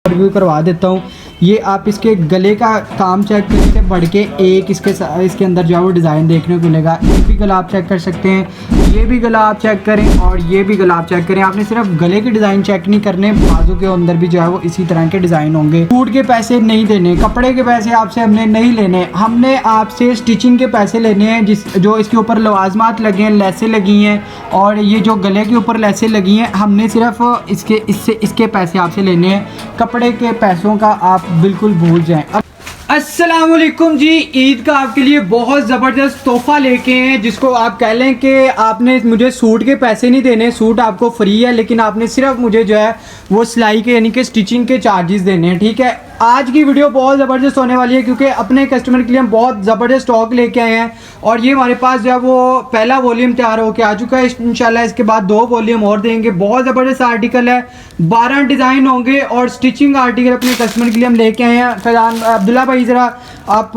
Review करवा देता हूँ। ये आप इसके गले का काम चेक करके बढ़ के एक इसके अंदर जो है वो डिज़ाइन देखने को मिलेगा। ये भी गला आप चेक कर सकते हैं, ये भी गला आप चेक करें और ये भी गला आप चेक करें। आपने सिर्फ गले के डिज़ाइन चेक नहीं करने, बाजू के अंदर भी जो है वो इसी तरह के डिज़ाइन होंगे। सूट के पैसे नहीं देने, कपड़े के पैसे आपसे हमने नहीं लेने, हमने आपसे स्टिचिंग के पैसे लेने हैं। जो इसके ऊपर लवाजमात लगे हैं, लेसें लगी हैं और ये जो गले के ऊपर लेसें लगी हैं, हमने सिर्फ इसके पैसे आपसे लेने हैं। कपड़े के पैसों का आप बिल्कुल भूल जाएं। अस्सलाम वालेकुम जी, ईद का आपके लिए बहुत ज़बरदस्त तोहफ़ा लेके हैं, जिसको आप कह लें कि आपने मुझे सूट के पैसे नहीं देने, सूट आपको फ्री है, लेकिन आपने सिर्फ मुझे जो है वो सिलाई के यानी कि स्टिचिंग के चार्जेस देने हैं। ठीक है, आज की वीडियो बहुत ज़बरदस्त होने वाली है क्योंकि अपने कस्टमर के लिए हम बहुत ज़बरदस्त स्टॉक लेके आए हैं और ये हमारे पास जो है वो पहला वॉल्यूम तैयार होकर आ चुका है। इंशाल्लाह इसके बाद 2 वॉल्यूम और देंगे। बहुत ज़बरदस्त आर्टिकल है, 12 डिज़ाइन होंगे और स्टिचिंग आर्टिकल अपने कस्टमर के लिए हम लेके आए हैं। फैजान अब्दुल्ला भाई ज़रा आप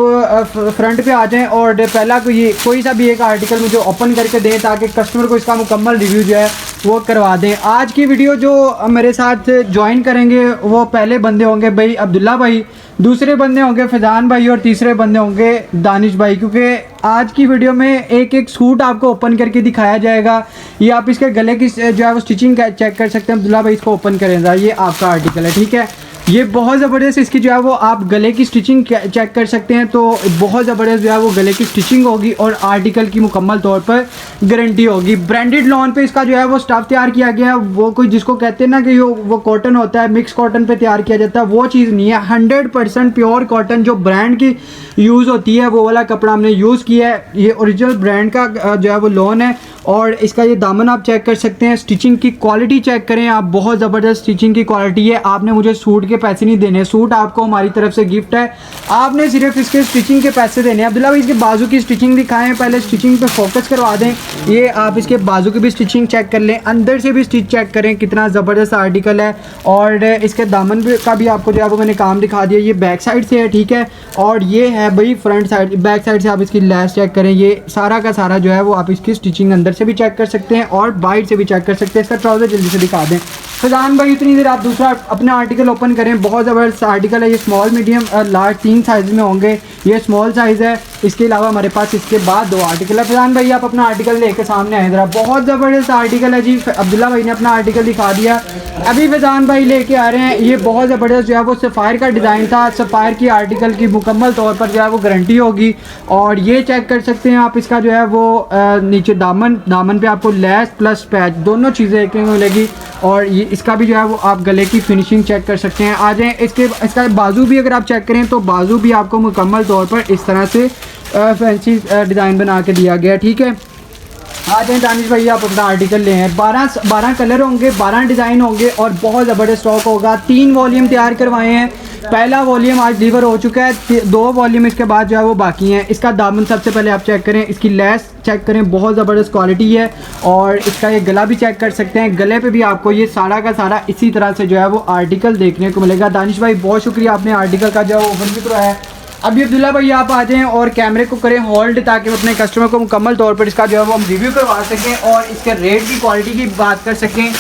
फ्रंट पे आ जाएं और पहला कोई सा भी एक आर्टिकल मुझे ओपन करके दें ताकि कस्टमर को इसका मुकम्मल रिव्यू जो है वो करवा दें। आज की वीडियो जो मेरे साथ ज्वाइन करेंगे वो पहले बंदे होंगे भाई अब्दुल्ला भाई, दूसरे बंदे होंगे फैजान भाई और तीसरे बंदे होंगे दानिश भाई, क्योंकि आज की वीडियो में एक एक सूट आपको ओपन करके दिखाया जाएगा। ये आप इसके गले की जो है वो स्टिचिंग चेक कर सकते हैं। अब्दुल्ला भाई इसको ओपन करें, ये आपका आर्टिकल है। ठीक है, ये बहुत ज़बरदस्त इसकी जो है वो आप गले की स्टिचिंग चेक कर सकते हैं, तो बहुत ज़बरदस्त जो है वो गले की स्टिचिंग होगी और आर्टिकल की मुकम्मल तौर पर गारंटी होगी। ब्रांडेड लॉन पे इसका जो है वो स्टफ़ तैयार किया गया है। वो कोई जिसको कहते हैं ना कि वो कॉटन होता है, मिक्स कॉटन पे तैयार किया जाता है, वो चीज़ नहीं है। 100% प्योर कॉटन जो ब्रांड की यूज़ होती है वो वाला कपड़ा हमने यूज़ किया है। ये ओरिजिनल ब्रांड का जो है वो लॉन है और इसका ये दामन आप चेक कर सकते हैं। स्टिचिंग की क्वालिटी चेक करें आप, बहुत ज़बरदस्त स्टिचिंग की क्वालिटी है। आपने मुझे सूट के पैसे नहीं देने, सूट आपको हमारी तरफ से गिफ्ट है, आपने सिर्फ इसके स्टिचिंग के पैसे देने हैं। अब्दुल्ला भाई इसके बाजू की स्टिचिंग दिखाएं, पहले स्टिचिंग पे फोकस करवा दें। ये आप इसके बाजू की भी स्टिचिंग चेक कर लें, अंदर से भी स्टिच चेक करें, कितना ज़बरदस्त आर्टिकल है। और इसके दामन का भी आपको जो है वो मैंने काम दिखा दिया। ये बैक साइड से है, ठीक है, और ये है भाई फ्रंट साइड। बैक साइड से आप इसकी लेस चेक करें, ये सारा का सारा जो है वो आप इसकी स्टिचिंग अंदर से भी चेक कर सकते हैं और बाइट से भी चेक कर सकते हैं। इसका ट्राउज़र जल्दी से दिखा दें फैजान भाई, इतनी देर आप दूसरा अपना आर्टिकल ओपन करें। बहुत ज़बरदस्त आर्टिकल है, ये स्मॉल मीडियम लार्ज 3 साइज़ में होंगे, ये स्मॉल साइज़ है। इसके अलावा हमारे पास इसके बाद 2 आर्टिकल है। फैजान भाई आप अपना आर्टिकल लेकर सामने आए ज़रा, बहुत ज़बरदस्त आर्टिकल है जी। अब्दुल्ला भाई ने अपना आर्टिकल दिखा दिया, अभी फैजान भाई लेके आ रहे हैं। ये बहुत ज़बरदस्त जो है वो सफ़ायर का डिज़ाइन था, सफ़ायर की आर्टिकल की मुकम्मल तौर पर जो है वो गारंटी होगी। और ये चेक कर सकते हैं आप, इसका जो है वो नीचे दामन पे आपको लेस प्लस पैच दोनों चीज़ें देखने को मिलेगी और ये इसका भी जो है वो आप गले की फिनिशिंग चेक कर सकते हैं। आ जाएँ इसका बाजू भी अगर आप चेक करें तो बाजू भी आपको मुकम्मल तौर पर इस तरह से फैंसी डिज़ाइन बना के दिया गया। ठीक है, आ जाए दानिश भाई आप अपना आर्टिकल ले हैं। 12 कलर होंगे, 12 डिज़ाइन होंगे और बहुत ज़बरदस्त स्टॉक होगा। 3 वॉल्यूम तैयार करवाए हैं, पहला वॉल्यूम आज डिलीवर हो चुका है, 2 वॉल्यूम इसके बाद जो है वो बाकी हैं। इसका दामन सबसे पहले आप चेक करें, इसकी लेस चेक करें, बहुत ज़बरदस्त क्वालिटी है। और इसका ये गला भी चेक कर सकते हैं, गले पे भी आपको ये सारा का सारा इसी तरह से जो है वो आर्टिकल देखने को मिलेगा। दानिश भाई बहुत शुक्रिया, आपने आर्टिकल का जो है वो ओपन भी करवाया है। अभी अब्दुल्ला भाई आप आ जाएं और कैमरे को करें होल्ड ताकि अपने कस्टमर को मुकम्मल तौर पर इसका जो है वो हम रिव्यू करवा सकें और इसके रेट की क्वालिटी की बात कर सकें।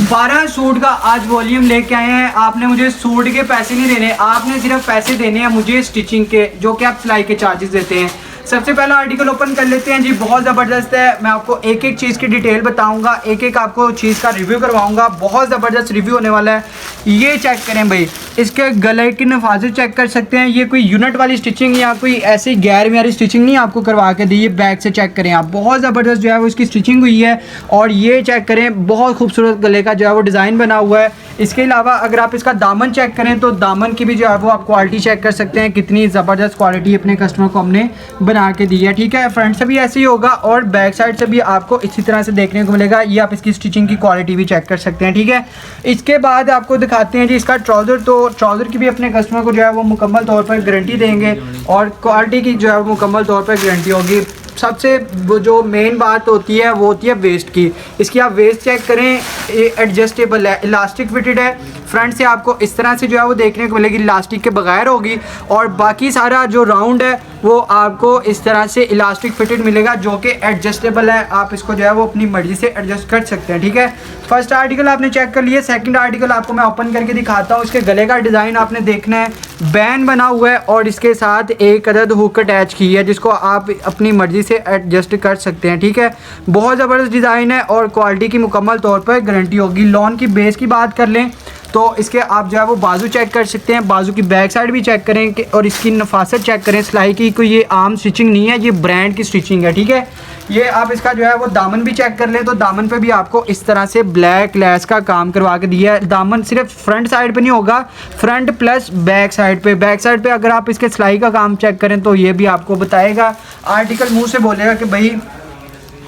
12 सूट का आज वॉल्यूम लेके आए हैं। आपने मुझे सूट के पैसे नहीं देने, आपने सिर्फ पैसे देने हैं मुझे स्टिचिंग के, जो कि आप सिलाई के चार्जेस देते हैं। सबसे पहला आर्टिकल ओपन कर लेते हैं जी, बहुत ज़बरदस्त है। मैं आपको एक एक चीज़ की डिटेल बताऊंगा, एक एक आपको चीज़ का रिव्यू करवाऊंगा, बहुत ज़बरदस्त रिव्यू होने वाला है। ये चेक करें भाई, इसके गले की नफाजत चेक कर सकते हैं। ये कोई यूनिट वाली स्टिचिंग या कोई ऐसी गैर मेरी स्टिचिंग नहीं आपको करवा के दी, ये बैक से चेक करें आप, बहुत ज़बरदस्त जो है वो इसकी स्टिचिंग हुई है। और ये चेक करें, बहुत खूबसूरत गले का जो है वो डिज़ाइन बना हुआ है। इसके अलावा अगर आप इसका दामन चेक करें तो दामन की भी जो है वो आप क्वालिटी चेक कर सकते हैं, कितनी ज़बरदस्त क्वालिटी अपने कस्टमर को हमने बना के दी है। ठीक है, फ्रंट से भी ऐसे ही होगा और बैक साइड से भी आपको इसी तरह से देखने को मिलेगा। ये आप इसकी स्टिचिंग की क्वालिटी भी चेक कर सकते हैं। ठीक है, इसके बाद आपको दिखाते हैं जी इसका ट्राउज़र। तो ट्राउज़र की भी अपने कस्टमर को जो है वो मुकम्मल तौर पर गारंटी देंगे और क्वालिटी की जो है वो मुकम्मल तौर पर गारंटी होगी। सबसे वो जो मेन बात होती है वो होती है वेस्ट की। इसकी आप वेस्ट चेक करें, ये एडजस्टेबल है, इलास्टिक फिटेड है, फ्रंट से आपको इस तरह से जो है वो देखने को मिलेगी, इलास्टिक के बगैर होगी। और बाकी सारा जो राउंड है वो आपको इस तरह से इलास्टिक फिटेड मिलेगा जो कि एडजस्टेबल है। आप इसको जो है वो अपनी मर्जी से एडजस्ट कर सकते हैं, ठीक है। फर्स्ट आर्टिकल आपने चेक कर लिया। सेकंड आर्टिकल आपको मैं ओपन करके दिखाता हूँ। इसके गले का डिज़ाइन आपने देखना है, बैन बना हुआ है और इसके साथ एक अदद हुक अटैच की है जिसको आप अपनी मर्ज़ी से एडजस्ट कर सकते हैं, ठीक है। बहुत ज़बरदस्त डिज़ाइन है और क्वालिटी की मुकम्मल तौर पर गारंटी होगी। लॉन की बेस की बात कर लें तो इसके आप जो है वो बाजू चेक कर सकते हैं, बाजू की बैक साइड भी चेक करें कि और इसकी नफासत चेक करें। सिलाई की कोई ये आम स्टिचिंग नहीं है, ये ब्रांड की स्टिचिंग है, ठीक है। ये आप इसका जो है वो दामन भी चेक कर लें तो दामन पे भी आपको इस तरह से ब्लैक लेस का काम करवा के दिया है। दामन सिर्फ फ्रंट साइड पे नहीं होगा, फ्रंट प्लस बैक साइड पे। बैक साइड पे अगर आप इसके सिलाई का काम चेक करें तो ये भी आपको बताएगा। आर्टिकल मुँह से बोलेगा कि भाई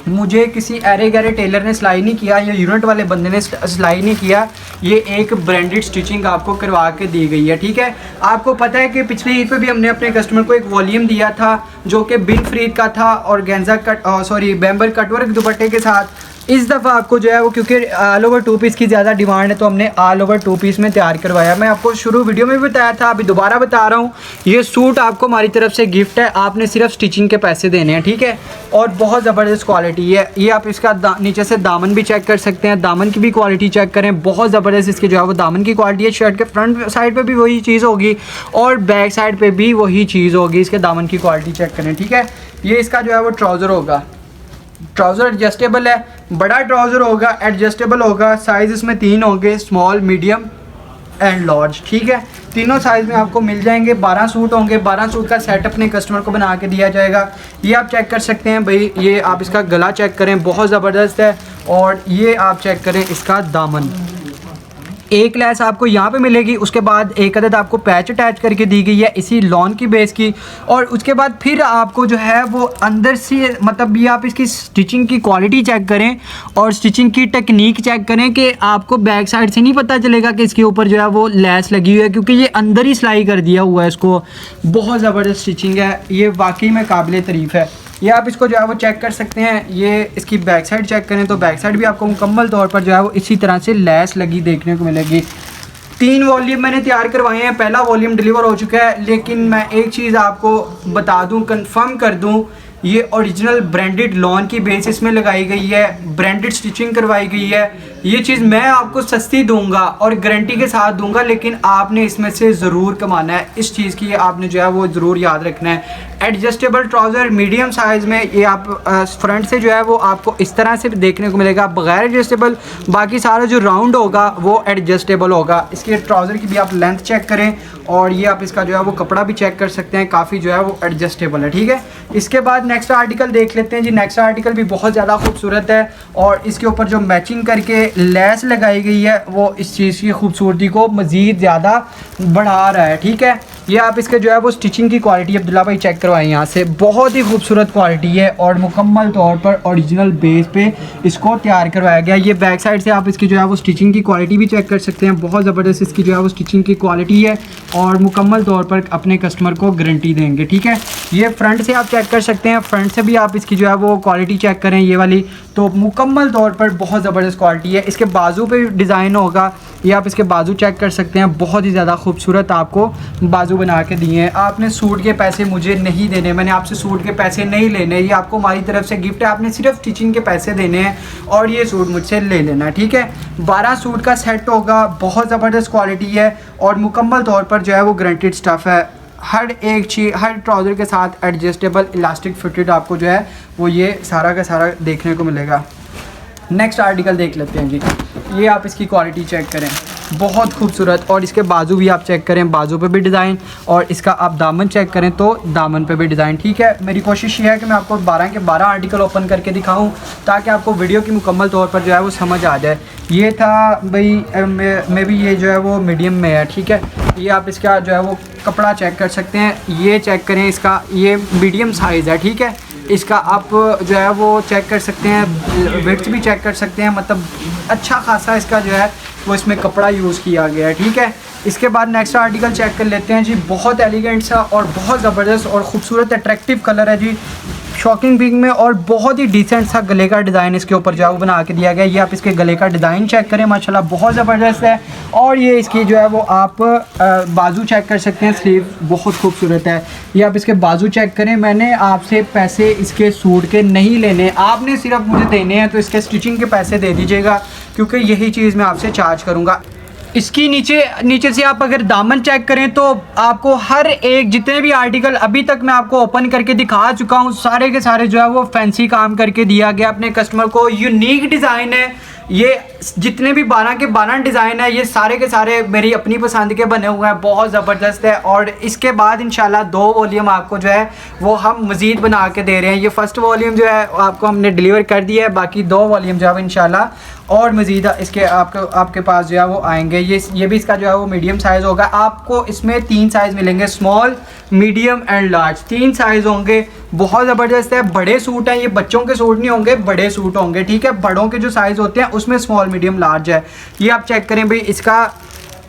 मुझे किसी अरे गहरे टेलर ने सिलाई नहीं किया या यूनिट वाले बंदे ने सिलाई नहीं किया, ये एक ब्रांडेड स्टिचिंग आपको करवा के दी गई है, ठीक है। आपको पता है कि पिछली ईद पे भी हमने अपने कस्टमर को एक वॉल्यूम दिया था जो कि बिन फ्रीद का था और गेंजा कट बैम्बर कटवर्क दुपट्टे के साथ। इस दफ़ा आपको जो है वो क्योंकि ऑल ओवर 2 पीस की ज़्यादा डिमांड है तो हमने ऑल ओवर 2 पीस में तैयार करवाया। मैं आपको शुरू वीडियो में भी बताया था, अभी दोबारा बता रहा हूँ, ये सूट आपको हमारी तरफ से गिफ्ट है, आपने सिर्फ स्टिचिंग के पैसे देने हैं, ठीक है। और बहुत ज़बरदस्त क्वालिटी है। ये आप इसका नीचे से दामन भी चेक कर सकते हैं, दामन की भी क्वालिटी चेक करें, बहुत ज़बरदस्त इसकी जो है वो दामन की क्वालिटी है। शर्ट के फ्रंट साइड पर भी वही चीज़ होगी और बैक साइड पर भी वही चीज़ होगी। इसके दामन की क्वालिटी चेक करें, ठीक है। ये इसका जो है वो ट्राउज़र होगा, ट्राउज़र एडजस्टेबल है, बड़ा ट्राउज़र होगा, एडजस्टेबल होगा। साइज़ इसमें 3 होंगे, स्मॉल, मीडियम एंड लार्ज, ठीक है। तीनों साइज़ में आपको मिल जाएंगे। 12 सूट होंगे, 12 सूट का सेट अपने कस्टमर को बना के दिया जाएगा। ये आप चेक कर सकते हैं भाई, ये आप इसका गला चेक करें, बहुत ज़बरदस्त है। और ये आप चेक करें इसका दामन, एक लेस आपको यहाँ पे मिलेगी, उसके बाद एक अदद आपको पैच अटैच करके दी गई है इसी लॉन की बेस की। और उसके बाद फिर आपको जो है वो अंदर से मतलब ये आप इसकी स्टिचिंग की क्वालिटी चेक करें और स्टिचिंग की टेक्निक चेक करें कि आपको बैक साइड से नहीं पता चलेगा कि इसके ऊपर जो है वो लेस लगी हुई है क्योंकि ये अंदर ही सिलाई कर दिया हुआ है इसको। बहुत ज़बरदस्त स्टिचिंग है, ये वाकई में काबिल तारीफ़ है। ये आप इसको जो है वो चेक कर सकते हैं। ये इसकी बैक साइड चेक करें तो बैक साइड भी आपको मुकम्मल तौर पर जो है वो इसी तरह से लेस लगी देखने को मिलेगी। 3 वॉल्यूम मैंने तैयार करवाए हैं, पहला वॉल्यूम डिलीवर हो चुका है। लेकिन मैं एक चीज़ आपको बता दूं, कंफर्म कर दूं, ये ओरिजिनल ब्रांडेड लॉन की बेसिस में लगाई गई है, ब्रांडेड स्टिचिंग करवाई गई है। ये चीज़ मैं आपको सस्ती दूंगा और गारंटी के साथ दूंगा, लेकिन आपने इसमें से ज़रूर कमाना है। इस चीज़ की आपने जो है वो ज़रूर याद रखना है। एडजस्टेबल ट्राउज़र मीडियम साइज़ में, ये आप फ्रंट से जो है वो आपको इस तरह से देखने को मिलेगा, बगैर एडजस्टेबल। बाकी सारा जो राउंड होगा वो एडजस्टेबल होगा। इसके ट्राउज़र की भी आप लेंथ चेक करें और ये आप इसका जो है वो कपड़ा भी चेक कर सकते हैं, काफ़ी जो है वो एडजस्टेबल है, ठीक है। इसके बाद नेक्स्ट आर्टिकल देख लेते हैं जी। नेक्स्ट आर्टिकल भी बहुत ज़्यादा खूबसूरत है और इसके ऊपर जो मैचिंग करके लेस लगाई गई है वो इस चीज़ की खूबसूरती को मज़ीद ज़्यादा बढ़ा रहा है, ठीक है। ये आप इसके जो है वो स्टिचिंग की क्वालिटी अब्दुल्ला भाई चेक करवाएं यहाँ से, बहुत ही खूबसूरत क्वालिटी है और मुकम्मल तौर पर ओरिजिनल बेस पे इसको तैयार करवाया गया। ये बैक साइड से आप इसकी जो है वो स्टिचिंग की क्वालिटी भी चेक कर सकते हैं, बहुत ज़बरदस्त इसकी जो है वो स्टिचिंग की क्वालिटी है और मुकम्मल तौर पर अपने कस्टमर को गारंटी देंगे, ठीक है। ये फ्रंट से आप चेक कर सकते हैं, फ्रंट से भी आप इसकी जो है वो क्वालिटी चेक करें ये वाली, तो मुकम्मल तौर पर बहुत ज़बरदस्त क्वालिटी है। इसके बाजू पे डिज़ाइन होगा, ये आप इसके बाजू चेक कर सकते हैं, बहुत ही ज़्यादा खूबसूरत आपको बाजू बना के दिए हैं। आपने सूट के पैसे मुझे नहीं देने, मैंने आपसे सूट के पैसे नहीं लेने, ये आपको हमारी तरफ से गिफ्ट है। आपने सिर्फ स्टिचिंग के पैसे देने हैं और ये सूट मुझसे ले लेना है, ठीक है। 12 सूट का सेट होगा, बहुत ज़बरदस्त क्वालिटी है और मुकम्मल तौर पर जो है वो गारंटेड स्टफ़ है। हर एक चीज़, हर ट्राउज़र के साथ एडजस्टेबल इलास्टिक फिटेड आपको जो है वो ये सारा का सारा देखने को मिलेगा। नेक्स्ट आर्टिकल देख लेते हैं जी। ये आप इसकी क्वालिटी चेक करें, बहुत खूबसूरत, और इसके बाजू भी आप चेक करें, बाजू पे भी डिज़ाइन, और इसका आप दामन चेक करें तो दामन पे भी डिज़ाइन, ठीक है। मेरी कोशिश ये है कि मैं आपको 12 के 12 आर्टिकल ओपन करके दिखाऊं ताकि आपको वीडियो की मुकम्मल तौर पर जो है वो समझ आ जाए। ये था भाई मे भी ये जो है वो मीडियम में है, ठीक है। ये आप इसका जो है वो कपड़ा चेक कर सकते हैं, ये चेक करें, इसका ये मीडियम साइज़ है, ठीक है। इसका आप जो है वो चेक कर सकते हैं, विड्थ भी चेक कर सकते हैं, मतलब अच्छा खासा इसका जो है वो इसमें कपड़ा यूज़ किया गया है, ठीक है। इसके बाद नेक्स्ट आर्टिकल चेक कर लेते हैं जी। बहुत एलिगेंट सा और बहुत ज़बरदस्त और ख़ूबसूरत अट्रैक्टिव कलर है जी, शॉकिंग पिंक में, और बहुत ही डिसेंट सा गले का डिज़ाइन इसके ऊपर जो है वो बना के दिया गया है। ये आप इसके गले का डिज़ाइन चेक करें, माशाल्लाह बहुत ज़बरदस्त है। और ये इसकी जो है वो आप बाजू चेक कर सकते हैं, स्लीव बहुत खूबसूरत है। ये आप इसके बाजू चेक करें। मैंने आपसे पैसे इसके सूट के नहीं लेने, आपने सिर्फ मुझे देने हैं, तो इसके स्टिचिंग के पैसे दे दीजिएगा, क्योंकि यही चीज़ मैं आपसे चार्ज करूँगा। इसकी नीचे से आप अगर दामन चेक करें तो आपको हर एक जितने भी आर्टिकल अभी तक मैं आपको ओपन करके दिखा चुका हूँ, सारे के सारे जो है वो फैंसी काम करके दिया गया अपने कस्टमर को। यूनिक डिज़ाइन है ये, जितने भी 12 के 12 डिज़ाइन है ये सारे के सारे मेरी अपनी पसंद के बने हुए हैं, बहुत ज़बरदस्त है। और इसके बाद इंशाल्लाह 2 वॉल्यूम आपको जो है वो हम मज़ीद बना के दे रहे हैं। ये फर्स्ट वॉल्यूम जो है आपको हमने डिलीवर कर दिया है, बाकी 2 वॉल्यूम जो है वो इंशाल्लाह और मज़ीद इसके आपके पास जो है वो आएंगे। ये भी इसका जो है वो मीडियम साइज़ होगा। आपको इसमें 3 साइज़ मिलेंगे, small, medium and large, 3 size होंगे। बहुत ज़बरदस्त है। बड़े सूट हैं ये, बच्चों के सूट नहीं होंगे, बड़े सूट होंगे, ठीक है। बड़ों के जो साइज़ होते हैं उसमें स्मॉल, मीडियम, लार्ज है। ये आप चेक करें भाई, इसका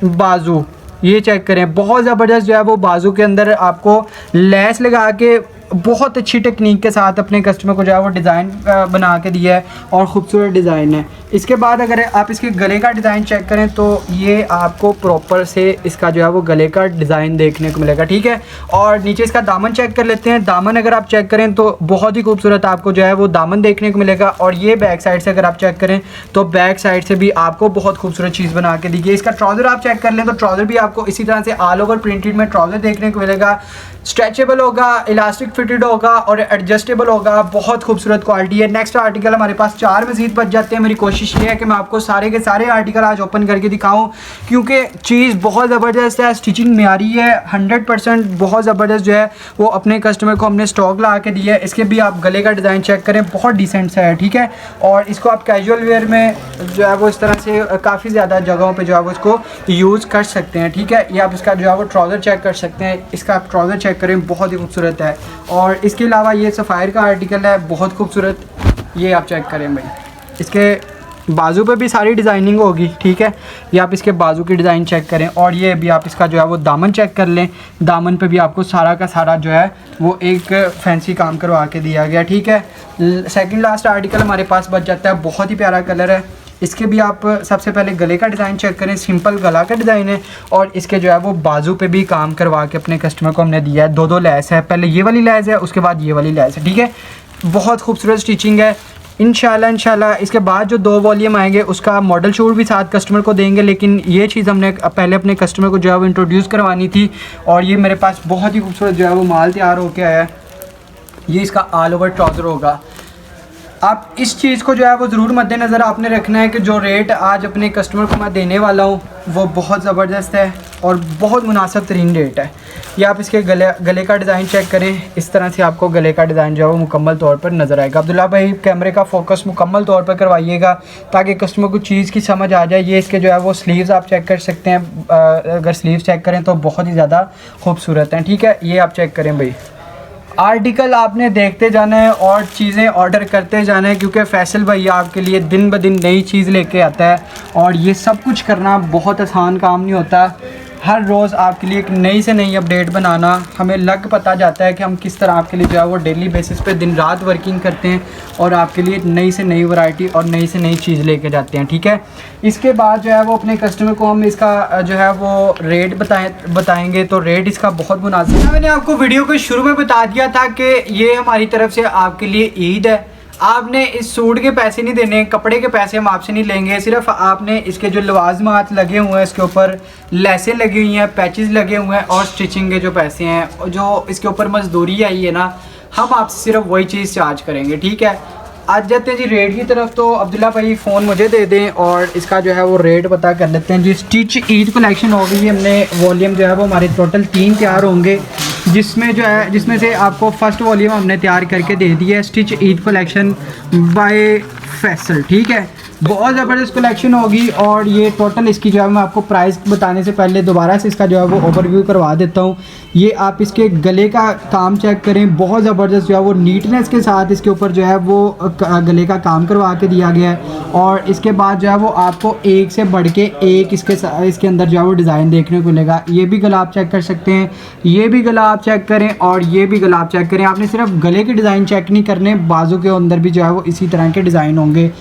बाजू ये चेक करें, बहुत ज़बरदस्त जो है वो बाजू के अंदर आपको लेस लगा के बहुत अच्छी टेक्निक के साथ अपने कस्टमर को जो है वो डिज़ाइन बना के दिया है और ख़ूबसूरत डिज़ाइन है। इसके बाद अगर आप इसके गले का डिज़ाइन चेक करें तो ये आपको प्रॉपर से इसका जो है वो गले का डिज़ाइन देखने को मिलेगा, ठीक है। और नीचे इसका दामन चेक कर लेते हैं। दामन अगर आप चेक करें तो बहुत ही खूबसूरत आपको जो है वो दामन देखने को मिलेगा। और ये बैक साइड से अगर आप चेक करें तो बैक साइड से भी आपको बहुत खूबसूरत चीज़ बना के दी गई। इसका ट्राउज़र आप चेक कर लें तो ट्राउज़र भी आपको इसी तरह से ऑल ओवर प्रिंटेड में ट्राउज़र देखने को मिलेगा। स्ट्रेचेबल होगा, इलास्टिक फिटेड होगा और एडजस्टेबल होगा, बहुत खूबसूरत क्वालिटी है। नेक्स्ट आर्टिकल हमारे पास 4 मज़ीद बच जाते हैं। मेरी कोशिश ये है कि मैं आपको सारे के सारे आर्टिकल आज ओपन करके दिखाऊं, क्योंकि चीज़ बहुत ज़बरदस्त है, स्टिचिंग म्यारी है 100%, बहुत ज़बरदस्त जो है वो अपने कस्टमर को हमने स्टॉक ला के दिया है। इसके भी आप गले का डिज़ाइन चेक करें, बहुत डिसेंट सा है, ठीक है। और इसको आप कैजुअल वेयर में जो है वो इस तरह से काफ़ी ज़्यादा जगहों पर जो है वो इसको यूज़ कर सकते हैं, ठीक है। ये आप इसका जो है वो ट्राउज़र चेक कर सकते हैं। इसका आप ट्राउज़र चेक करें, बहुत ही खूबसूरत है। और इसके अलावा ये सफ़ायर का आर्टिकल है, बहुत खूबसूरत, ये आप चेक करें भाई। इसके बाजू पे भी सारी डिज़ाइनिंग होगी, ठीक है। ये आप इसके बाजू की डिज़ाइन चेक करें। और ये भी आप इसका जो है वो दामन चेक कर लें। दामन पे भी आपको सारा का सारा जो है वो एक फैंसी काम करवा के दिया गया, ठीक है। सेकंड लास्ट आर्टिकल हमारे पास बच जाता है, बहुत ही प्यारा कलर है। इसके भी आप सबसे पहले गले का डिज़ाइन चेक करें, सिंपल गला का डिज़ाइन है। और इसके जो है वो बाजू पे भी काम करवा के अपने कस्टमर को हमने दिया है। 2 लैस है, पहले ये वाली लैस है, उसके बाद ये वाली लैस है, ठीक है। बहुत खूबसूरत स्टिचिंग है। इंशाल्लाह इसके बाद जो 2 वॉल्यूम आएंगे उसका मॉडल शूट भी साथ कस्टमर को देंगे, लेकिन ये चीज़ हमने पहले अपने कस्टमर को जो है वो इंट्रोड्यूस करवानी थी। और ये मेरे पास बहुत ही खूबसूरत जो है वो माल तैयार होकर आया है। ये इसका ऑल ओवर ट्राउज़र होगा। आप इस चीज़ को जो है वो ज़रूर मद्देनज़र आपने रखना है कि जो रेट आज अपने कस्टमर को मैं देने वाला हूँ वो बहुत ज़बरदस्त है और बहुत मुनासिब तरीन रेट है। ये आप इसके गले का डिज़ाइन चेक करें, इस तरह से आपको गले का डिज़ाइन जो है वो मुकम्मल तौर पर नज़र आएगा। अब्दुल्ला भाई कैमरे का फोकस मुकम्मल तौर पर करवाइएगा ताकि कस्टमर को चीज़ की समझ आ जाए। ये इसके जो है वो स्लीव्स आप चेक कर सकते हैं, अगर स्लीव्स चेक करें तो बहुत ही ज़्यादा खूबसूरत हैं, ठीक है। ये आप चेक करें भाई। आर्टिकल आपने देखते जाना है और चीज़ें ऑर्डर करते जाना है, क्योंकि फैसल भाई आपके लिए दिन ब दिन नई चीज़ लेके आता है और ये सब कुछ करना बहुत आसान काम नहीं होता। हर रोज़ आपके लिए एक नई से नई अपडेट बनाना हमें लग पता जाता है कि हम किस तरह आपके लिए जो है वो डेली बेसिस पे दिन रात वर्किंग करते हैं और आपके लिए नई से नई वैरायटी और नई से नई चीज़ लेके जाते हैं, ठीक है। इसके बाद जो है वो अपने कस्टमर को हम इसका जो है वो रेट बताएंगे तो रेट इसका बहुत मुनासिब है। मैंने आपको वीडियो के शुरू में बता दिया था कि ये हमारी तरफ से आपके लिए ईद है। आपने इस सूट के पैसे नहीं देने, कपड़े के पैसे हम आपसे नहीं लेंगे, सिर्फ आपने इसके जो लवाजमात लगे हुए हैं, इसके ऊपर लेसें लगी हुई हैं, पैचेस लगे हुए हैं और स्टिचिंग के जो पैसे हैं, जो इसके ऊपर मजदूरी आई है ना, हम आपसे सिर्फ वही चीज़ चार्ज करेंगे, ठीक है। आज जाते हैं जी रेट की तरफ। तो अब्दुल्ला भाई फ़ोन मुझे दे दें और इसका जो है वो रेट पता कर लेते हैं जी। स्टिच ईद कलेक्शन हो गई, हमने वॉल्यूम जो है वो हमारे टोटल 3 तैयार होंगे, जिसमें से आपको फर्स्ट वॉल्यूम हमने तैयार करके दे दिया है, stitch Eid collection bye Faisal, ठीक है। बहुत ज़बरदस्त कलेक्शन होगी। और ये टोटल इसकी जो है मैं आपको प्राइस बताने से पहले दोबारा से इसका जो है वो ओवरव्यू करवा देता हूँ। ये आप इसके गले का काम चेक करें, बहुत ज़बरदस्त जो है वो नीटनेस के साथ इसके ऊपर जो है वो गले का काम करवा के दिया गया है। और इसके बाद जो है वो आपको एक से बढ़ के एक इसके अंदर जो है वो डिज़ाइन देखने को मिलेगा। ये भी गला आप चेक कर सकते हैं, ये भी गला आप चेक करें और ये भी गला आप चेक करें। आपने सिर्फ गले के डिज़ाइन चेक नहीं करने, बाजू के अंदर भी जो है वो इसी तरह के डिज़ाइन होंगे।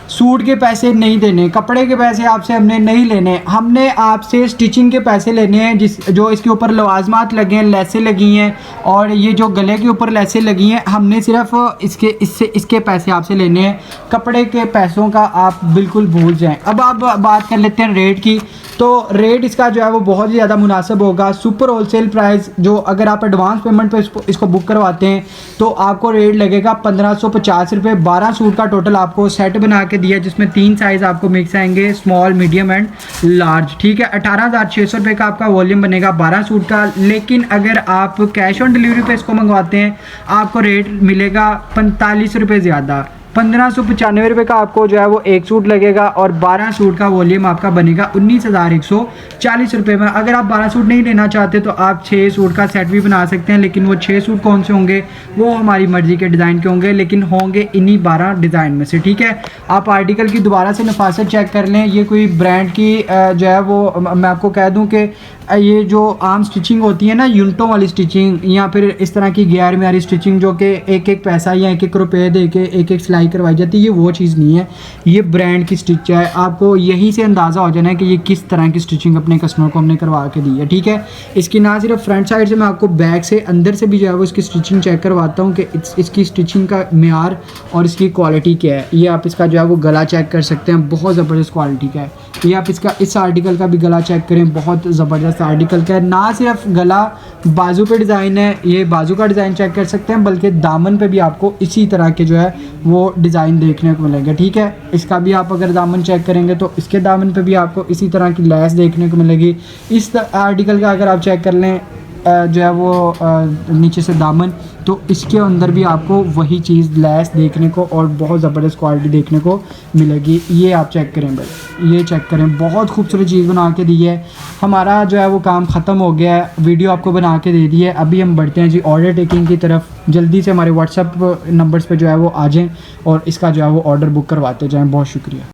सूट के पैसे नहीं देने, कपड़े के पैसे आपसे हमने नहीं लेने, हमने आपसे स्टिचिंग के पैसे लेने हैं। जो इसके ऊपर लवाजमात लगे हैं, लेसें लगी हैं और ये जो गले के ऊपर लेसें लगी हैं, हमने सिर्फ इसके पैसे आपसे लेने हैं। कपड़े के पैसों का आप बिल्कुल भूल जाएं। अब आप बात कर लेते हैं रेट की। तो रेट इसका जो है वो बहुत ही ज़्यादा मुनासिब होगा। सुपर होलसेल प्राइस, जो अगर आप एडवांस पेमेंट पे इसको बुक करवाते हैं तो आपको रेट लगेगा 1550 रुपये। 12 सूट का टोटल आपको सेट बना के दिया, जिसमें 3 साइज़ आपको मिक्स आएंगे, स्मॉल, मीडियम एंड लार्ज। ठीक है, 18,600 रुपये का आपका वॉल्यूम बनेगा 12 सूट का। लेकिन अगर आप कैश ऑन डिलीवरी पे इसको मंगवाते हैं आपको रेट मिलेगा 45 रुपये ज़्यादा। 1595 रुपये का आपको जो है वो एक सूट लगेगा और 12 सूट का वॉल्यूम आपका बनेगा 19,140 रुपये में। अगर आप 12 सूट नहीं लेना चाहते तो आप 6 सूट का सेट भी बना सकते हैं, लेकिन वो 6 सूट कौन से होंगे वो हमारी मर्ज़ी के डिज़ाइन के होंगे, लेकिन होंगे इन्हीं 12 डिज़ाइन में से। ठीक है, आप आर्टिकल की दोबारा से नफासत चेक कर लें। ये कोई ब्रांड की जो है वो मैं आपको कह दूँ कि ये जो आम स्टिचिंग होती है ना, यूनिटों वाली स्टिचिंग या फिर इस तरह की गैर मेयारी स्टिचिंग जो कि एक एक पैसा या एक रुपये दे के एक सिलाई करवाई जाती है, ये वो चीज़ नहीं है। ये ब्रांड की स्टिच है। आपको यहीं से अंदाज़ा हो जाना है कि ये किस तरह की स्टिचिंग अपने कस्टमर को हमने करवा के दी है। ठीक है, इसकी ना सिर्फ फ्रंट साइड से, मैं आपको बैक से अंदर से भी जो है वो इसकी स्टिचिंग चेक करवाता हूँ कि इसकी स्टिचिंग का मेयार और इसकी क्वालिटी क्या है। ये आप इसका जो है वो गला चेक कर सकते हैं, बहुत ज़बरदस्त क्वालिटी का है। ये आप इसका इस आर्टिकल का भी गला चेक करें, बहुत ज़बरदस्त आर्टिकल का है। ना सिर्फ गला, बाजू पे डिज़ाइन है, ये बाजू का डिज़ाइन चेक कर सकते हैं, बल्कि दामन पे भी आपको इसी तरह के जो है वो डिज़ाइन देखने को मिलेंगे। ठीक है, इसका भी आप अगर दामन चेक करेंगे तो इसके दामन पे भी आपको इसी तरह की लैस देखने को मिलेगी। इस आर्टिकल का अगर आप चेक कर लें जो है वो नीचे से दामन, तो इसके अंदर भी आपको वही चीज़ लैस देखने को और बहुत ज़बरदस्त क्वालिटी देखने को मिलेगी। ये आप चेक करें भाई, ये चेक करें, बहुत खूबसूरत चीज़ बना के दी है। हमारा जो है वो काम ख़त्म हो गया है, वीडियो आपको बना के दे दी है। अभी हम बढ़ते हैं जी ऑर्डर टेकिंग की तरफ। जल्दी से हमारे व्हाट्सएप नंबर्स पे जो है वो आ जाएँ और इसका जो है वो ऑर्डर बुक करवाते जाएँ। बहुत शुक्रिया।